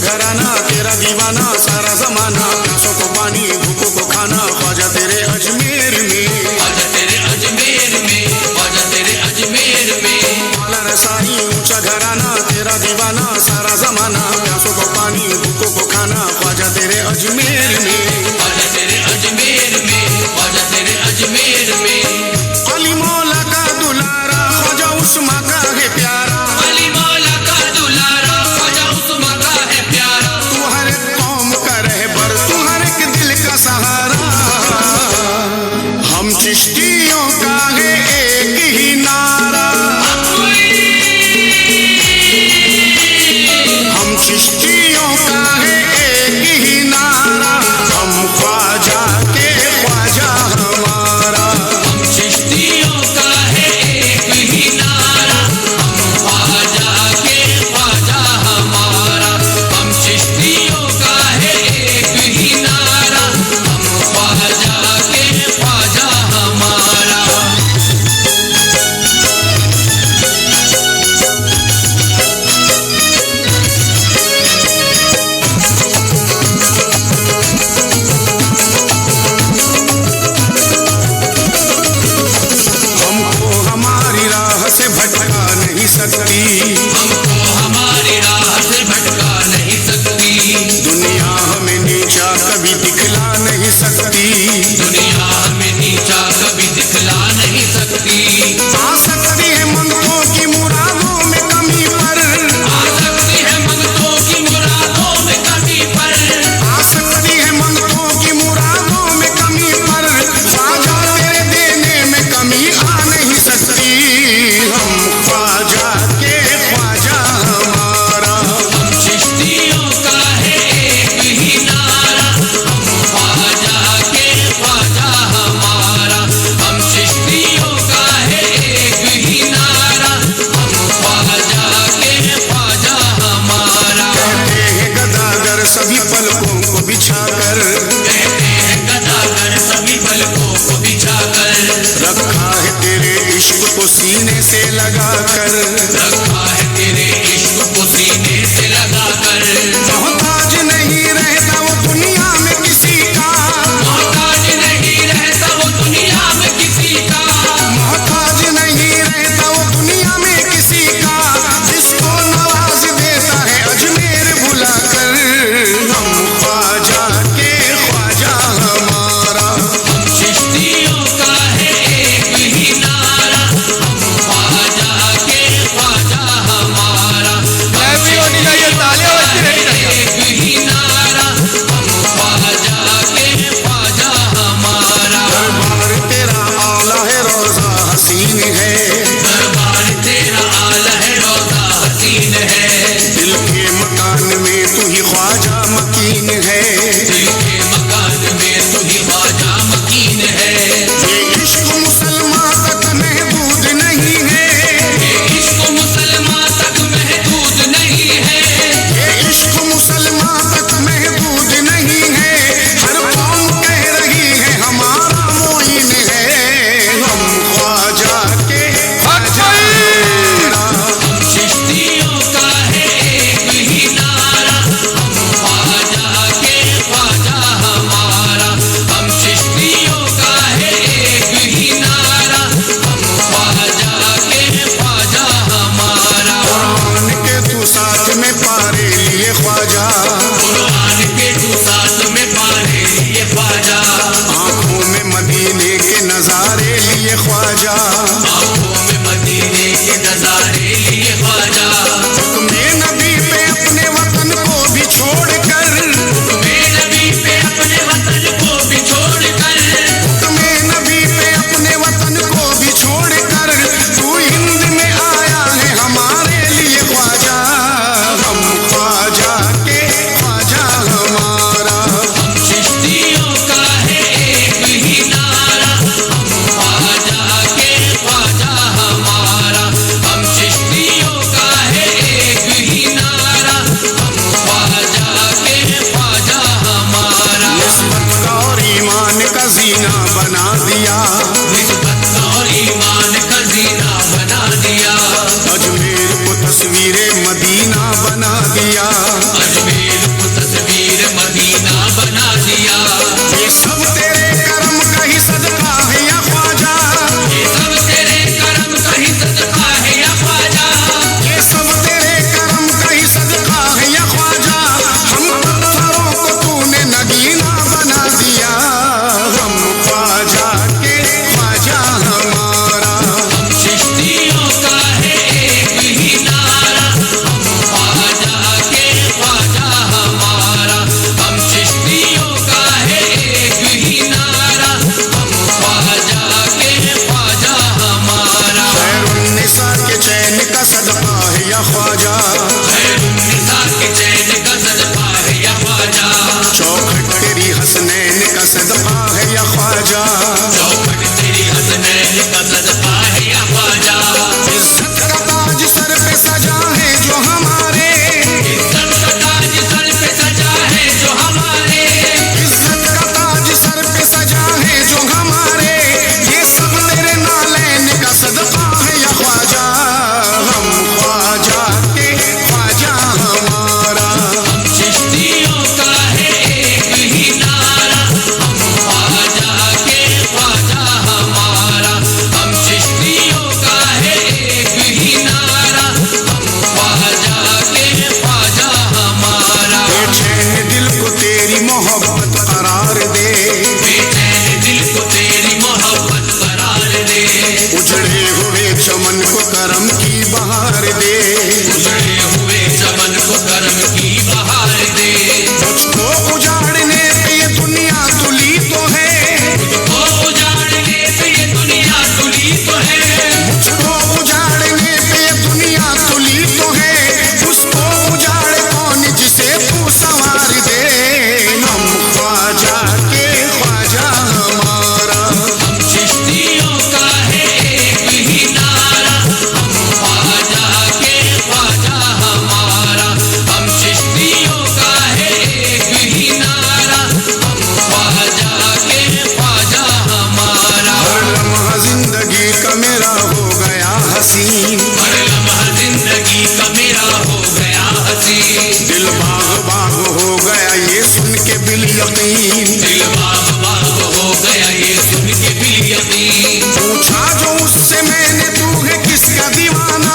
घराना तेरा दीवाना सारा जमाना, प्यासों को पानी भूखों को खाना, ख्वाजा तेरे अजमेर में, ख्वाजा तेरे अजमेर में, ख्वाजा तेरे अजमेर में। माला रसाई ऊंचा घराना तेरा दीवाना सारा जमाना, प्यासों को पानी भूखों को खाना, ख्वाजा तेरे अजमेर में, ख्वाजा तेरे अजमेर में, ख्वाजा तेरे अजमेर में। अली मौला का दुलारा ख्वाजा उस्मा का है प्यारा, अली मौला का दुलारा ख्वाजा उस्मा का है प्यारा। तू हर एक कौम का रहबर, तू हर एक दिल का सहारा। हम चिश्तियों का है एक ही नारा, हम चिश्तियों का है एक ही नारा, हम ख्वाजा के ख्वाजा हमारा। हम चिश्तियों का है एक ही नारा, हम ख्वाजा के ख्वाजा हमारा। हम चिश्तियों का है एक ही नारा, हम ख्वाजा के ख्वाजा हमारा। हमको हमारी राह से भटका नहीं सकती, हमको हमारी राह से भटका नहीं सकती। दुनिया हमें नीचा कभी दिखला नहीं सकती, दुनिया हमें नीचा कभी दिखला नहीं सकती। आ सकती है मंगतों की मुरादों में कमी पर, आ सकती है मंगतों की मुरादों में कमी पर, आ सकती है मंगतों की मुरादों में कमी पर, ख्वाजा तेरे देने में कमी आ नहीं सकती। हम ख्वाजा के ख्वाजा हमारा, हम चिश्तियों का है एक ही नारा, हम ख्वाजा के ख्वाजा हमारा। हम चिश्तियों का है एक ही नारा, हम ख्वाजा के ख्वाजा हमारा। कहते हैं गदागर सभी पलकों को बिछाकर, कहते हैं गदागर सभी पलकों को बिछाकर, रखा है तेरे इश्क को सीने से लगाकर, रखा है तेरे इश्क को सीने से लगाकर। मोहताज नहीं रहता वो दुनिया में किसी का, मोहताज नहीं रहता वो दुनिया में किसी का, मोहताज नहीं रहता वो दुनिया में किसी का, जिसको नवाज देता है अजमेर बुलाकर। हम ख्वाजा के ख्वाजा हमारा, हम चिश्तियों का है एक ही नारा, हम ख्वाजा के ख्वाजा हमारा। हम चिश्तियों का है एक ही नारा, हम ख्वाजा के ख्वाजा हमारा। दरबार तेरा आला है रोजा हसीन है, दरबार तेरा आला है रोज़ा हसीन है, दिल के मकान में तू ही ख्वाजा मकीन है। दिल के मकान में तू ही ख्वाजा मकीन है। ये इश्क मुसलमान तक महदूद नहीं है, ये इश्क मुसलमान तक महदूद नहीं है, ये इश्क मुसलमान तक महदूद नहीं है। हर कौम कह रही है हमारा मोइन है। हम ख्वाजा के ख्वाजा हमारा, हम चिश्तियों का है एक ही नारा, हम ख्वाजा के ख्वाजा हमारा। हम चिश्तियों का है एक ही नारा, हम ख्वाजा के ख्वाजा हमारा। कुरान के तू साथ में पारे लिए ख्वाजा, कुरान के तू साथ में पाने लिए ख्वाजा, आंखों में मदीने के नजारे लिए ख्वाजा, आंखों में मदीने के नजारे लिए ख्वाजा। हुक्मे नबी पे अपने वतन को भी छोड़कर, हुक्मे नबी पे अपने वतन को भी छोड़कर, हुक्मे नबी पे अपने वतन को भी छोड़कर, तू हिंद में आया है हमारे लिए ख्वाजा। हम ख्वाजा के ख्वाजा हमारा, हम चिश्तियों का है एक ही नारा, हम ख्वाजा के ख्वाजा हमारा। हम चिश्तियों का है एक ही नारा, हम ख्वाजा के ख्वाजा हमारा। निस्बत का और ईमान का जीना बना दिया, निस्बत और ईमान का जीना बना दिया, अजमेर को तस्वीर मदीना बना दिया। अजमेर या ख्वाजा, खैरुन्निसा के चैन का सदका है या ख्वाजा, चौखट तेरी हसनैन का सदका है या ख्वाजा, चौखट तेरी हसनैन का सदका है या ख्वाजा। इज्जत का ताज सर पे सजा है जो हमारे, इज्जत का ताज सर पे सजा है जो हमारे, इज्जत का ताज सर पे सजा है जो हमारे, ये सब तेरे नालैन का सदका है या ख्वाजा, हम ख्वाजा के ख्वाजा हमारा। हम चिश्तियों का है एक ही नारा, हम ख्वाजा के ख्वाजा हमारा। हम चिश्तियों का है एक ही नारा, हम ख्वाजा के ख्वाजा हमारा। बेचैन दिल को तेरी मोहब्बत करार दे, बेचैन दिल को तेरी मोहब्बत करार दे, उजड़े हुए चमन को करम की बहार दे, उजड़े हुए चमन को करम की बहार दे। मुझको उजाड़ने पे ये दुनिया तुली तो है, मुझको उजाड़ने पे ये दुनिया तुली तो है, मुझको उजाड़ने पे ये दुनिया तुली तो है, उसको उजाड़ कौन जिसे तू संवार दे, हम ख्वाजा के ख्वाजा हमारा। हम चिश्तियों का है एक ही नारा, हम ख्वाजा के ख्वाजा हमारा। हम चिश्तियों का है एक ही नारा, हम ख्वाजा के ख्वाजा हमारा। हर लम्हा जिंदगी का मेरा हो गया हसीन, हर लम्हा जिंदगी का मेरा हो गया हसीन, दिल बाग बाग हो गया ये सुन के बिल यकीन, दिल बाग बाग हो गया ये सुन के भी यकीन। पूछा जो उससे मैंने तू है किसका दीवाना,